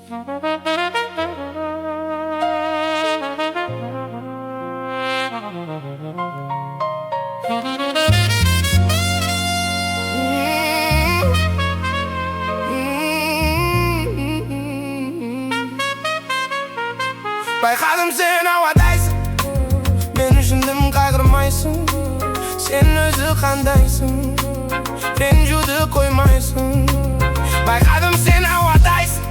Байқадым сен ауадайсың, мен үшін дым қайғырмайсың. Сен өзі қандайсың, ренжуді қоймайсың. Байқадым сен ауадайсың,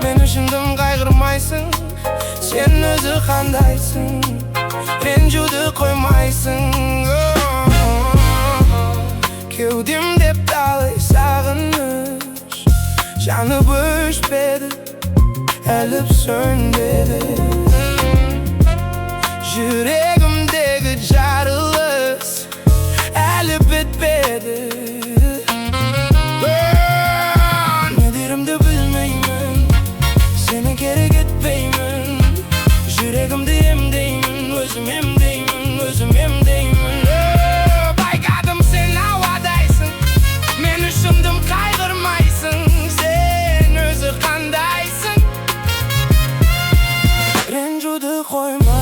мен үшін дым қайғырмайсың. Сен өзі қандайсың, ренжуді қоймайсың. Кеудемде талай сағыныш, жанып өшпеді, әліп сөнбеді. Жүрегімдегі жарылыс әлі бітпеді. Не дерімді білмеймін, сені керек етпеймін. Жүрегімді емдеймін, өзім емдеймін, өзім емдеймін. Байқадым сен ауадайсың, мен үшін дым қайғырмайсың. Сен өзі қандайсың, ренжуді қойма.